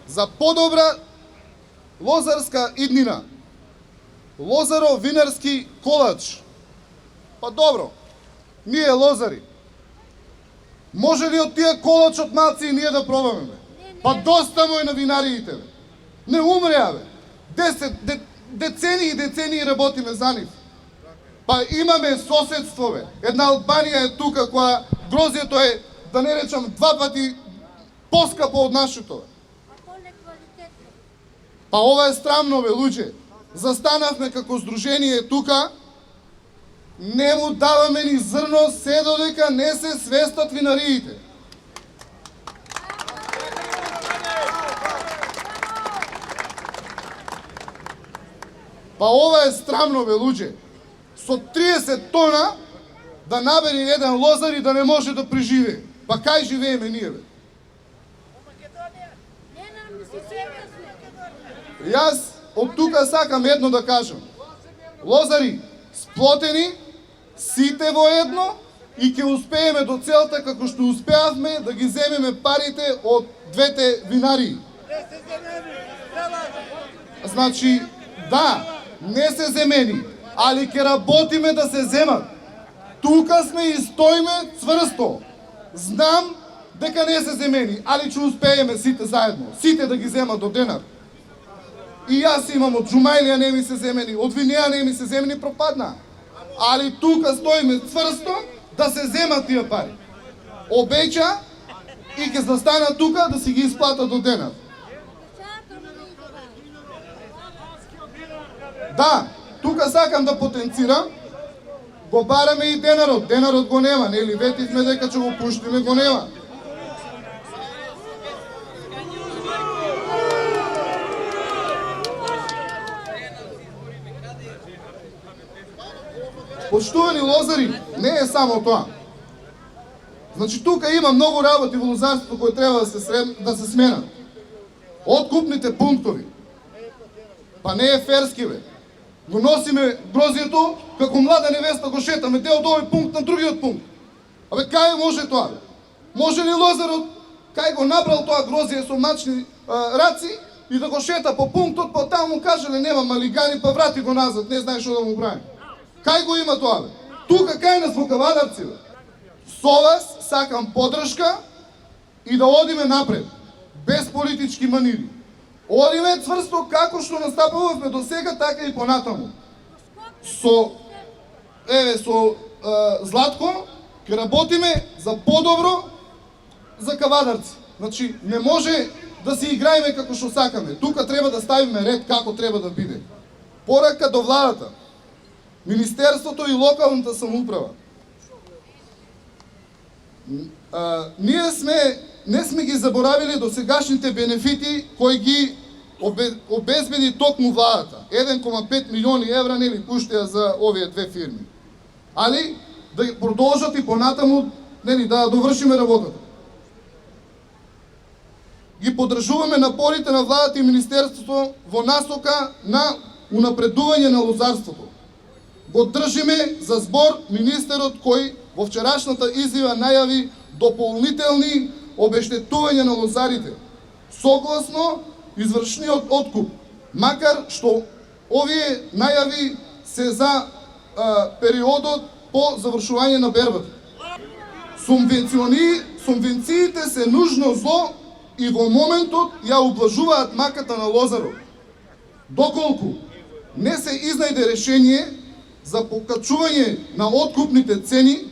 за подобра лозарска иднина. Лозаро-винарски колач. Па добро, ние лозари. Може ли од тие колач од малци и ние да пробаме? Па доста му е на винариите. Не умреа, бе. Децении и децении работиме за нив. Па имаме соседство, бе. Една Албанија е тука, која грозието е, да не речам, 2 пати поскапо од нашето, бе. Па ова е срамно, бе, луѓе. Застанавме како здружение тука, не му даваме ни зрно, се додека не се свестат винариите. Па ова е срамно, бе, луѓе. Со 30 тона да набери еден лозар и да не може да преживее. Па кај живееме ние, бе? Јас од тука сакам едно да кажам. Лозари, сплотени, сите во едно и ќе успееме до целта како што успеавме да ги земеме парите од двете винарии. Значи, да, не се земени, али ќе работиме да се земат. Тука сме и стоиме цврсто. Знам дека не се земени, али ќе успееме сите заедно, сите да ги земат до денар. И јас имам од Джумајлија не ми се земени, од Винеја не ми се земени, пропадна. Али тука стоиме цврсто да се земат тие пари. Обеќа и ќе застана тука да си ги исплата до денар. Да, тука сакам да потенцирам, го бараме и денарот. Денарот го нема, нели? Ветивме дека ќе го пуштиме, го нема. Почитувани лозари, не е само тоа. Значи тука има многу работи во лозарството кои треба да се сменат. Откупните пунктови. Па не е ферски, бе. Го носиме грозието, како млада невеста го шетаме, те од овој пункт на другиот пункт. Абе, кај може тоа, бе? Може ли лозарот, кај го набрал тоа грозие со мачни раци и да го шета по пунктот, па таму му кажале нема малигани, па врати го назад, не знае што да му прави. Кај го има тоа, бе? Тука кај нас во Кавадарци, бе. Со вас сакам подршка и да одиме напред, без политички манири. Одиме цврсто како што настапувавме до сега, така и понатаму. Со Златко ќе работиме за подобро за Кавадарци. Значи, не може да си играеме како што сакаме. Тука треба да ставиме ред како треба да биде. Порака до владата, Министерството и локалната самоуправа. Не сме ги заборавили до сегашните бенефити кои ги обезбеди токму владата. 1,5 милиони евра нели пуштеа за овие две фирми. Али да продолжат и понатаму нели да довршиме работата. Ги поддржуваме напорите на владата и Министерството во насока на унапредување на лозарството. Го држиме за збор министерот кој во вчерашната изјава најави дополнителни обештетувања на лозарите, согласно извршниот откуп, макар што овие најави се за периодот по завршување на бербата. Субвенциите се нужно зло и во моментот ја ублажуваат маката на лозарот. Доколку не се изнајде решение за покачување на откупните цени,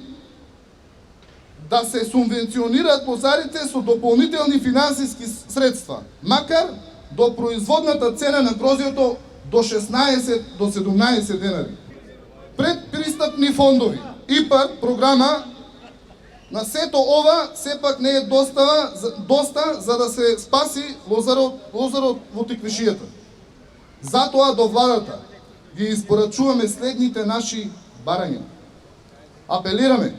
да се субвенционираат лозарите со дополнителни финансиски средства, макар до производната цена на грозието до 16 до 17 денари. Предпристапни фондови, ИПАР програма, на сето ова сепак не е доста за да се спаси лозарот во тиквишијата. Затоа до владата ги испорачуваме следните наши барања. Апелираме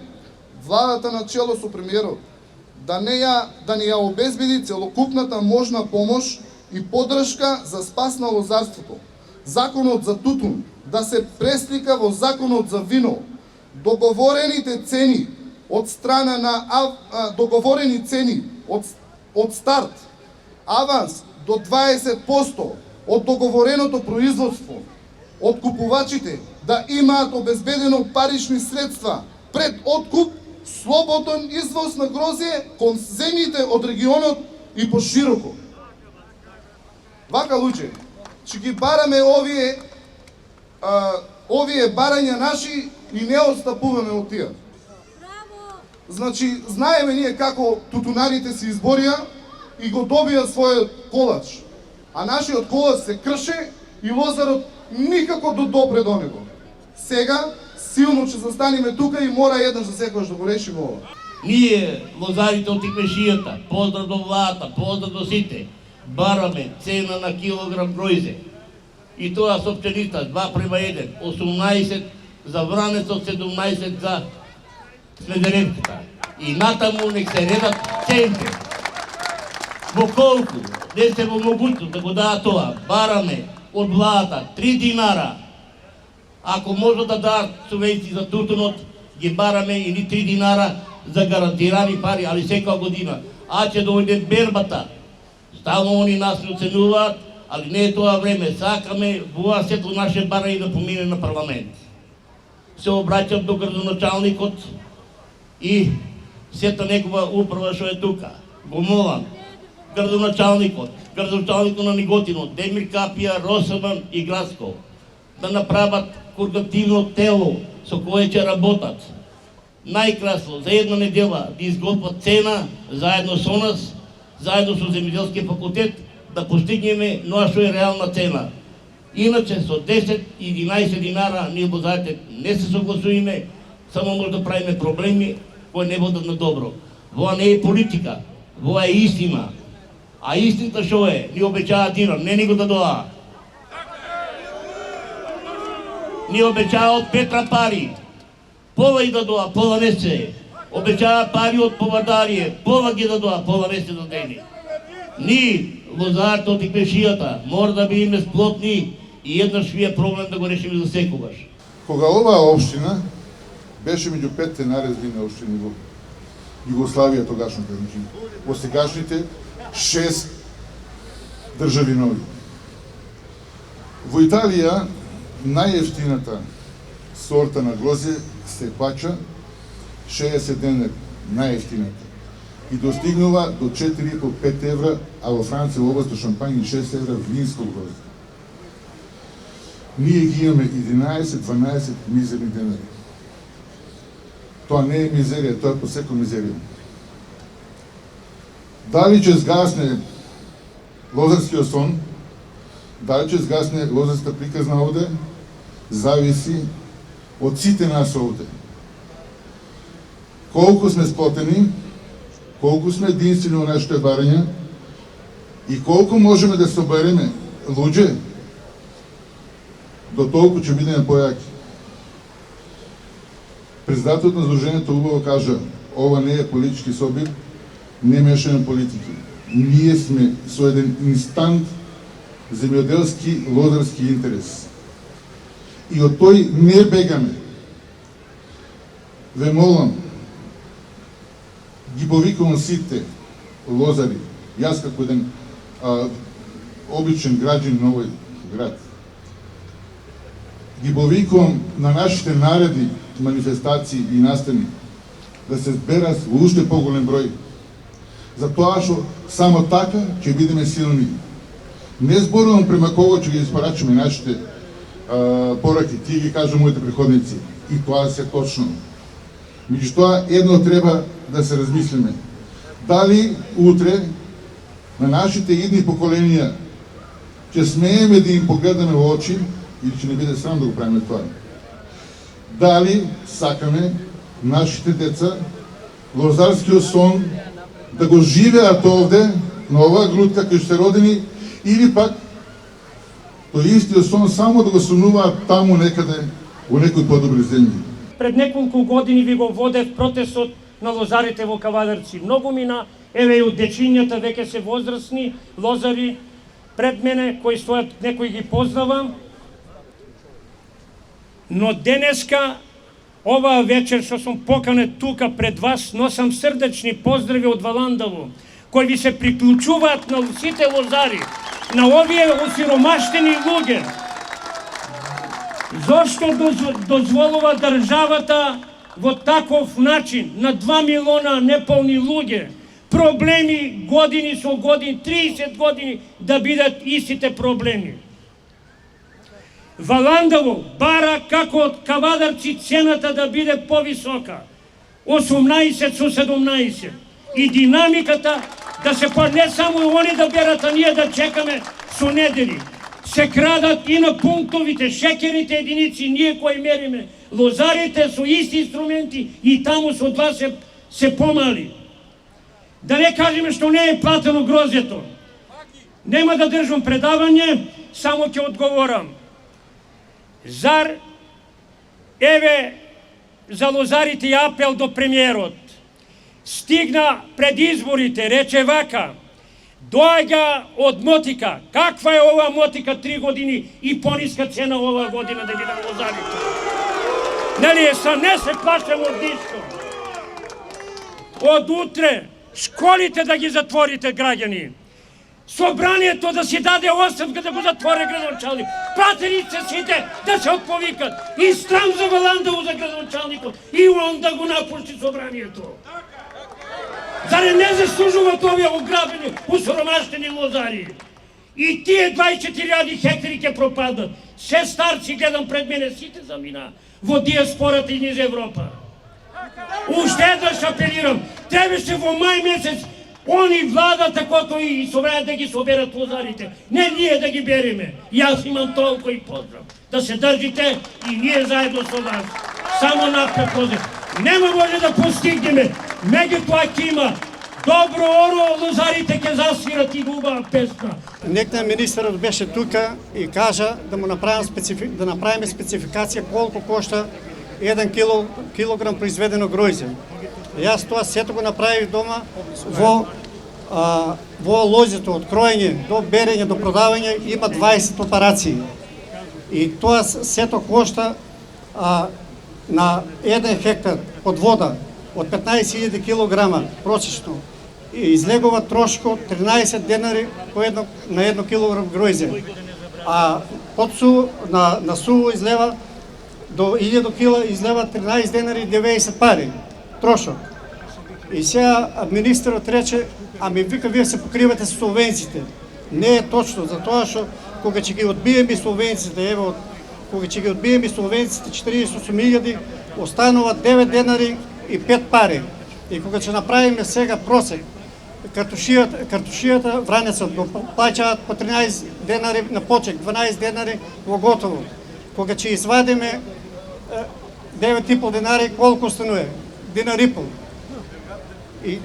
владата на чело со премиерот да ни ја обезбеди целокупната можна помош и поддршка за спас на лозарството. Законот за тутун да се преслика во законот за вино. Договорените цени од страна на договорени цени од старт, аванс до 20% од договореното производство од купувачите да имаат обезбедено парични средства пред откуп, слободен извоз на грозје кон земјите од регионот и пошироко. Вака, луѓе, ќе ги бараме овие барања наши и не отстапуваме од тие. Значи, знаеме ние како тутунарите се изборија и го добија својот колач, а нашиот колач се крше и лозарот никако допре до него. Сега силно ќе застанеме тука и мора еднаш за секогаш да го решиме ова. Ние, лозарите од Тикмешијата, поздрав до владата, поздрав до сите, бараме цена на килограм гројзе. И тоа со пченица 2:1, 18 за вранецот, 17 за Смедеревката. И натаму нек се редат центи. Во колку не сте во могуќност да го дадат тоа, бараме од владата 3 динара. Ако може да дадат субвенции за тутунот, ги бараме или 3 динара за гарантирани пари, али секоја година. А ќе дојде бербата. Стално они нас не оценуваат, али не е тоа време. Сакаме во сето наше барање да помине на парламент. Се обраќам до градоначалникот и сета некова управа што е тука. Го молам, градоначалникот на Неготино, Демир Капија, Росоман и Градско, да направат координативно тело со кое ќе работат. Најкрасно, за една недела да изготват цена, заедно со нас, заедно со Земјоделскиот факултет, да постигнеме она што е реална цена. Иначе со 10-11 динара ние лозарите не се согласуваме, само може да правиме проблеми кои не водат на добро. Воа не е политика, воа е истина. А истината што е? Ни обечаат динар, не ни го дадоа. Ни обечаат од Петра пари, пола и дадоа, пола не се. Обечаат пари од Повардарие, пола ги дадоа, пола не се дадени. Ни, лозарите од Тикмешијата, мора да бидеме сплотни и еднаш вие проблем да го решиме за секогаш. Кога оваа општина беше меѓу 5 најразвини општини во Југославија тогашната, значи во сегашните 6 држави нови. Во Италија најевтината сорта на грозје се плаќа 60 денар, најевтината. И достигнува до 4,5 евра, а во Франција во област Шампања 6 евра винско грозје. Ние ги имаме 11-12 мизерни денари. Тоа не е мизерија, тоа е посеко мизерија. Дали ќе згасне лозарскиот сон, дали ќе згасне лозарска приказна овде, зависи од сите нас овде. Колку сме сплотени, колку сме единствени во нашите барања и колку можеме да собереме луѓе, до толку ќе бидеме појаки. Председателот на Сдруженијето убаво кажа, ова не е политички собир, не мешаме политики. Ние сме со еден инстант земјоделски лозарски интерес. И од тој не бегаме. Ве молам, ги повикувам сите лозари, јас како еден обичен граѓанин на овој град, ги повикувам на нашите наредни манифестации и настани да се зберат во уште поголем број. Затоа што само така ќе бидеме силни. Не зборувам према кого ќе ги испорачаме нашите пораки, тие ги кажа моите преходници. И тоа се точно. Меѓутоа, едно треба да се размислиме. Дали утре на нашите идни поколенија ќе смееме да им погледаме во очи или ќе не биде срам да го правиме тоа? Дали сакаме нашите деца лозарскиот сон да го живеат овде, на оваа грудка кај што се родени, или пак тој истиот сон само да го сонуваат таму некаде во некои подобри земји? Пред неколку години ви го водев протестот на лозарите во Кавадарци. Многу мина, еве и од дечињата веќе се возрастни лозари пред мене, кои стојат, некои ги познавам. Но денеска, оваа вечер што сум поканет тука пред вас, носам срдечни поздрави од Валандово, кои ви се приклучуваат на сите лозари, на овие осиромаштени луѓе. Зошто дозволува државата во таков начин на 2 милиона неполни луѓе, проблеми години со години, 30 години да бидат истите проблеми? Валандово бара како од Кавадарци цената да биде повисока, 18 со 17. И динамиката да се не само они да берат, а ние да чекаме со недели. Се крадат и на пунктовите, шекерните единици, ние кои мериме. Лозарите со исти инструменти и таму со 2 се помали. Да не кажеме што не е платено грозјето. Нема да држам предавање, само ќе одговорам. Зар, еве, за лозарите и апел до премиерот. Стигна пред изборите, рече вака, доаѓа од мотика. Каква е ова мотика 3 години и пониска цена ова година да видам лозарите? Нели не се плашам од ништо. Од утре школите да ги затворите, граѓани. Собранието да си даде оставка да го затвори градоначалник. Пратеници сите да се отповикат. И срам за Валандово за градоначалникот. И он да го напушти собранието. Заре не заслужуват овие ограбени, усоромаштени лозари? И тие 24.000 хектари ќе пропадат. Се старци гледам пред мене, сите замина во диаспората и низ Европа. Уште еднаш апелирам, требаше во мај месец они владата кото и собраат да ги соберат лозарите. Не ние да ги береме. Јас имам толку и поздрав. Да се држите и ние заедно со вас. Само напред лозе. Нема може да постигнеме. Меѓутоа ќе има добро оро, лозарите ќе засвират и убава песна. Некна министерот беше тука и кажа да му направиме спецификација колку кошта 1 килограм произведено гројзе. Јас тоа сето го направив дома во лозето од кроење до берење до продавање има 20 операции. И тоа сето кошта на 1 хектар под вода од 15.000 килограма просечно. И излегува трошко 13 денари на 1 килограм гројзе. А на суво излева до 1000 кила излева 13 денари и 90 пари трошок. И сега министерот рече, ами вика, вие се покривате со словенците. Не е точно, затоа што кога ќе ги одбиеме словенците, ево, кога ќе ги одбиеме словенците 48.000, останува 9 денари и 5 пари. И кога ќе направиме сега просек, картушијата вранецот го плаќаат по 13 денари на почек, 12 денари во готово. Кога ќе извадиме 9,5 денари, колку останува? Динар и пол. И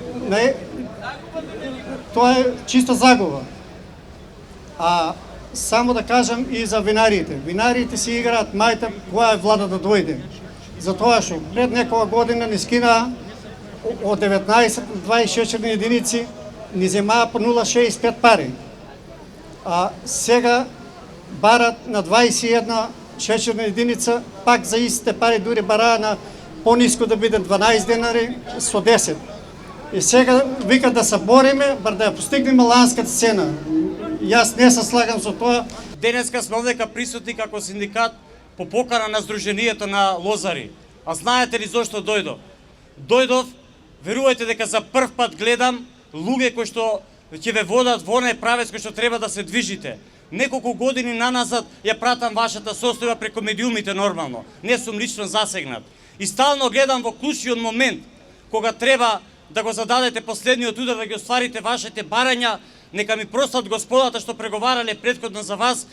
тоа е чиста загуба. А само да кажам и за винариите. Винариите си играат мајта која е влада да дојде. Затоа што пред некоја година ни скина од 19 на 20 шечерни единици, ни земаа по 0,65 пари. А сега барат на 21 шечерна единица, пак за истите пари, дури бараа на пониско да биде 12 денари со 10. И сега вика да се бориме, бар да ја постигнеме ланската цена. Јас не се слагам со тоа. Денеска сме овдека присутни како синдикат по покана на Сдруженијето на лозари. А знаете ли зошто дојдов? Дојдов, верувајте дека за прв пат гледам луѓе кои што ќе ве водат во онај правец кој што треба да се движите. Неколку години наназад ја пратам вашата состојба преку медиумите нормално. Не сум лично засегнат. И стално гледам во клучниот момент кога треба да го зададете последниот удар, да ги остварите вашите барања, нека ми простат господата што преговарале претходно за вас,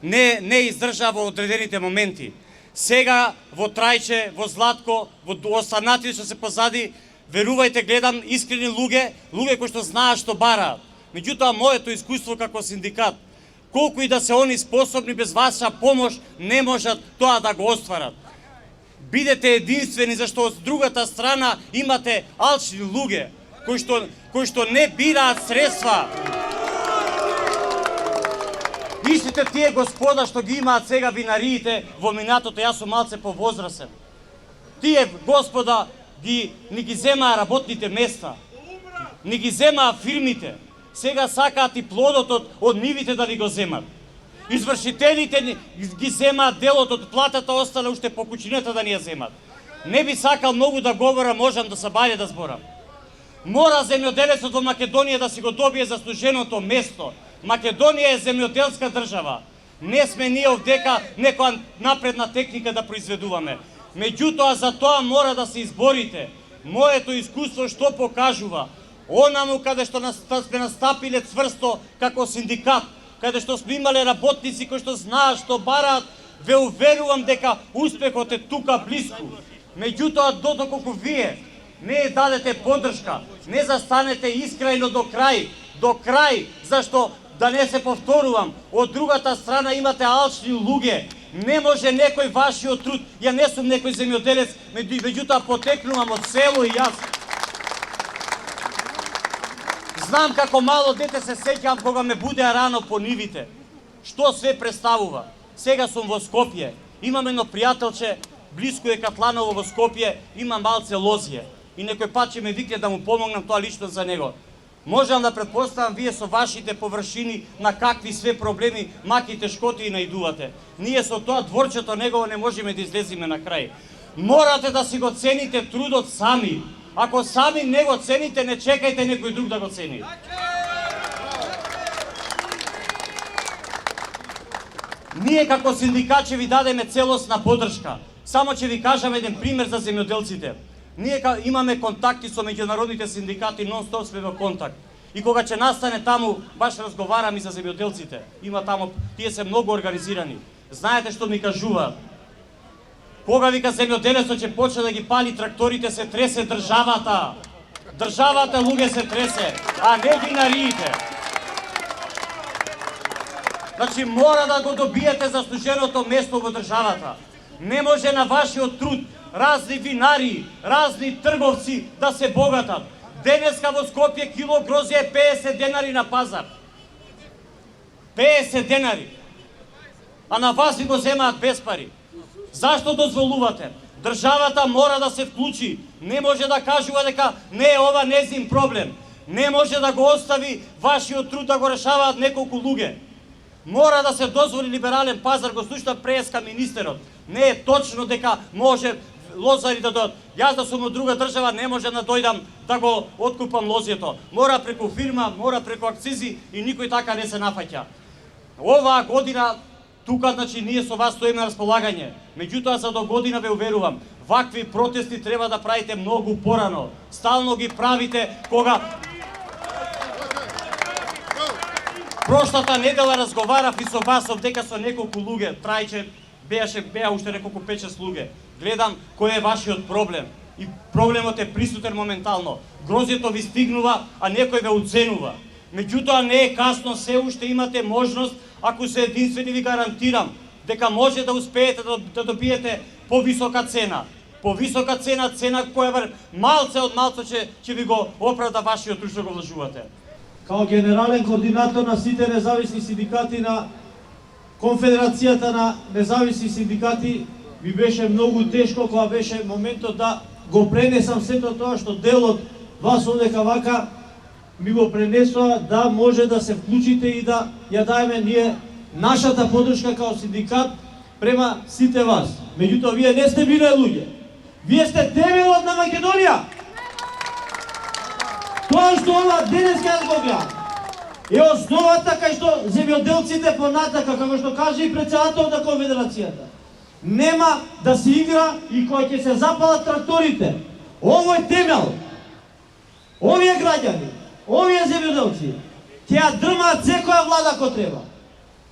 не издржа во одредените моменти. Сега во Трајче, во Златко, во останатите што се позади, верувајте, гледам искрени луѓе кои што знаат што бараат. Меѓутоа, моето искуство како синдикат, колку и да се они способни, без ваша помош не можат тоа да го остварат. Бидете единствени, зашто од другата страна имате алчни луѓе кои што не бираат средства. Истите тие господа што ги имаат сега винариите во минатото, јас сум малце не ги земаа фирмите, сега сакаат и плодот од нивите да ви го земат. Извршителите ги земаат делот од платата, остале уште по кучината да ни ја земат. Не би сакал многу да говорам, можам да се баје да зборам. Мора земјоделецот во Македонија да си го добие заслуженото место. Македонија е земјоделска држава. Не сме ние овдека некоја напредна техника да произведуваме. Меѓутоа, за тоа мора да се изборите. Моето искуство што покажува? Онаму каде што сме настапиле цврсто како синдикат, каде што сме имале работници кои што знаат, што бараат, ве уверувам дека успехот е тука близко. Меѓутоа, доколку вие не ја дадете поддршка, не застанете искрајно до крај, зашто да не се повторувам, од другата страна имате алчни луѓе. Не може некој вашиот труд, ја не сум некој земјоделец, меѓутоа потекнувам од село и јас. Знам како мало дете се сеќавам кога ме будеа рано по нивите. Што све представува? Сега сум во Скопје, имам едно пријателче, близко е Катланово во Скопје, има малце лозје. И некој пат ќе ме викне да му помогнам, тоа лично за него. Можам да предпоставам вие со вашите површини на какви све проблеми, маки и тешкоти и наидувате. Ние со тоа дворчето негово не можеме да излеземе на крај. Морате да си го цените трудот сами. Ако сами не го цените, не чекајте некој друг да го цени. Ние како синдикат ќе ви дадеме целосна поддршка. Само ќе ви кажам еден пример за земјоделците. Ние имаме контакти со меѓународните синдикати, нон-стоп сме во контакт. И кога ќе настане таму, баш разговарам и за земјоделците. Има таму, тие се многу организирани. Знаете што ми кажуваат? Кога вика земјоделецот ќе почне да ги пали тракторите, се тресе државата. Државата, луѓе, се тресе, а не винариите. Значи, мора да го добиете заслуженото место во државата. Не може на вашиот труд разни винари, разни трговци да се богатат. Денеска во Скопје кило грозје е 50 денари на пазар. 50 денари. А на вас ви го земаат без пари. Зашто дозволувате? Државата мора да се вклучи. Не може да кажува дека не е ова незин проблем. Не може да го остави вашиот труд да го решаваат неколку луѓе. Мора да се дозволи либерален пазар, го слушна преска министерот. Не е точно дека може лозари да дојдат. Јас да сум од друга држава не може да дојдам да го откупам лозјето. Мора преку фирма, мора преку акцизи и никој така не се нафаќа. Оваа година тука, значи, ние со вас стоиме на располагање. Меѓутоа, за до година ве уверувам, вакви протести треба да правите многу порано. Стално ги правите кога... Прошлата недела разговарав и со вас дека со неколку луѓе, Трајче, беа уште неколку 5-6 луѓе. Гледам кој е вашиот проблем. И проблемот е присутен моментално. Грозјето ви стигнува, а некој ве уценува. Меѓутоа не е касно, се уште имате можност, ако се единствени ви гарантирам, дека може да успеете да добиете повисока цена. Повисока цена, цена која малце од малце ќе ви го оправда вашиот труд што го вложувате. Као генерален координатор на сите независни синдикати на Конфедерацијата на независни синдикати, ми беше многу тешко кога беше моментот да го пренесам сето тоа што дел од вас одека вака ми го пренесоа, да може да се вклучите и да ја даеме ние нашата поддршка као синдикат према сите вас. Меѓутоа, вие не сте биле луѓе. Вие сте темелот на Македонија. Тоа што ова денеска јас го гледам е основата кај што земјоделците понатака, како што каже и председателот на Конфедерацијата, нема да се игра и кој ќе се запалат тракторите. Овој темел, овие граѓани, овие земјоделци ќе ја дрмаат секоја влада кој треба.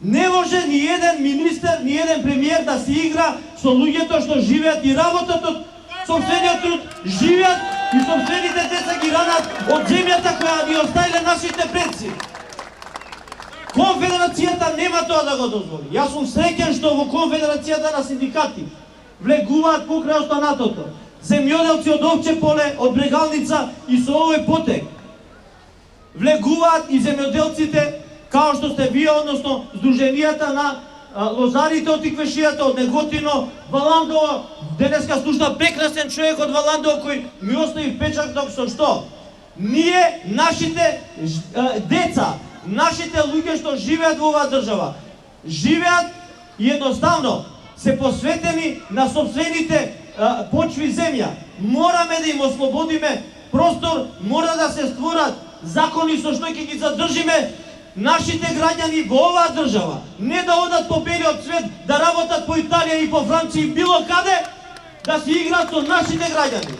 Не може ни еден министер, ни еден премиер да се игра со луѓето што живеат и работат од сопствениот труд, живеат и сопствените деца ги ранат од земјата која ни оставиле нашите предци. Конфедерацијата нема тоа да го дозволи. Јас сум среќен што во Конфедерацијата на синдикати влегуваат покрај останатото земјоделци од Овче поле, од Брегалница и со овој потек. Влегуваат и земјоделците као што сте вие, односно Сдруженијата на лозарите од Тиквешијата, од Неготино, Валандово. Денеска слушна прекрасен човек од Валандово кој ми остави впечаток со што? ние, нашите деца, нашите луѓе што живеат во оваа држава, живеат и едноставно се посветени на собствените почви земја. Мораме да им ослободиме простор, мора да се створат закони со што ќе ги задржиме нашите граѓани во оваа држава. Не да одат по белиот свет, да работат по Италија и по Франција и било каде, да се играат со нашите граѓани.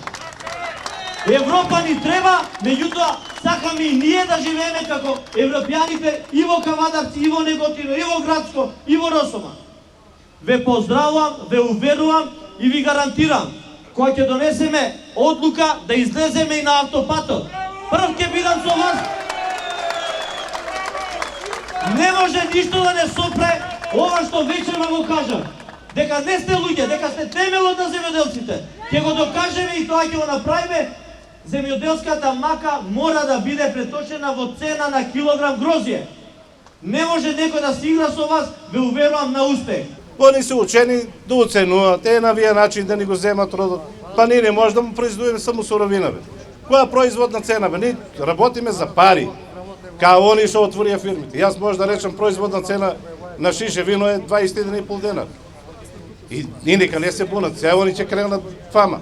Европа ни треба, меѓутоа сакаме и ние да живееме како европјаните и во Кавадарци, и во Неготино, и во Градско, и во Росома. Ве поздравувам, ве уверувам и ви гарантирам, кога ќе донесеме одлука да излеземе и на автопатот. Прв ќе бидам со вас. Не може ништо да не сопре ова што вечерва го кажам. Дека не сте луѓе, дека сте темелот на земјоделците. Ќе го докажеме и тоа ќе го направиме. Земјоделската мака мора да биде преточена во цена на килограм грозје. Не може некој да се игра со вас, ве уверувам на успех. Они се учени да оценуваат, на вие начин да ни го земат родот. Па ние не може да му произведуваме само суровина, бе. Која производна цена, бе? Ние работиме за пари. Као они што отворија фирмите. Јас може да речам производна цена на шише вино е 21,5 денар. И нека не се бунат, сега они ќе кренат фама.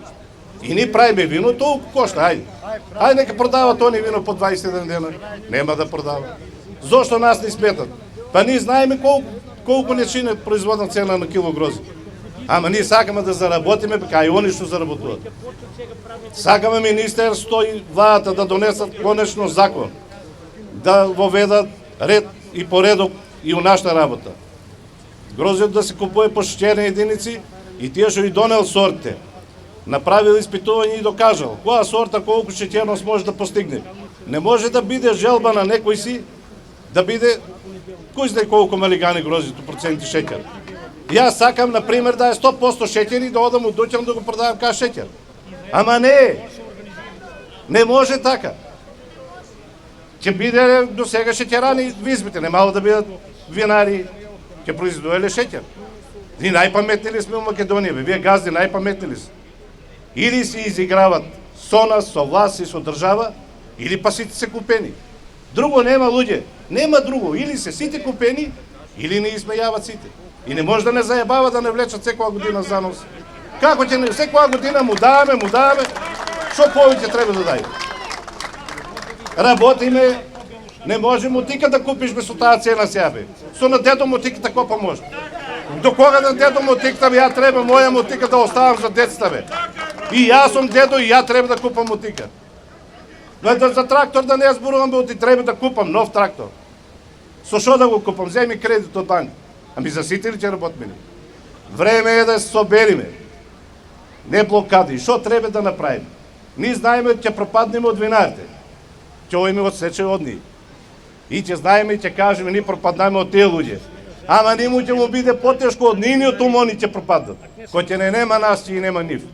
И ни правиме вино, толку кошта, ајде. Ајде нека продават они вино по 21 дена. Нема да продава. Зошто нас не сметат? Па ние знаеме колку не чине производна цена на кило грози. Ама ние сакаме да заработиме, кај они што заработуваат. Сакаме министерството и владата да донесат конечно закон, да воведат ред и поредок и у нашата работа. Грозиот да се купува по шеќерни единици и тие што и донел сортите. Направил испитување и докажал која сорта колку шеќерност може да постигне. Не може да биде желба на некој си да биде кој знае колку малигани грозито проценти шеќер. Јас сакам на пример да е 100% шеќер и да одам од дуќан да го продавам кај шеќер. Ама не може така. Ќе биде до сега шеќерани визбите, не мало да бидат винари, ќе произведувале шеќер. И најпаметни ли сме у Македонија, бе? Вие газди најпаметни ли сте? Или се изиграват со нас, со власт и со држава, или па сите се купени. Друго нема, луѓе, нема друго. Или се сите купени, или не измејават сите. И не може да не заебава да не влечат секоја година за нос. Како ќе не, секоја година му даваме, што повеќе треба да дај? Работиме, не може мотика да купиш без со таа цена сега, бе. Со на дедо мотика тако па може. До кога на дедо мотиката, бе, ја треба моја мотика да оставам за децата, бе. И јас сум дедо и ја треба да купам мотика. Но за трактор да не ја зборувам, бе, ти треба да купам нов трактор. Со што да го купам? Земи кредит од банка. Ами за сите ли ќе работиме? Време е да се собериме. Не блокади. Што треба да направиме? Ние знаеме ќе пропаднеме од винарите. Ќе оиме од сече од нив. И ќе знаеме и ќе кажеме ние пропаднеме од тие луѓе. Ама нему ќе му биде потешко од нивниот ум, они ќе пропаднат. Кој ќе не нема нас, ќе и нема нив.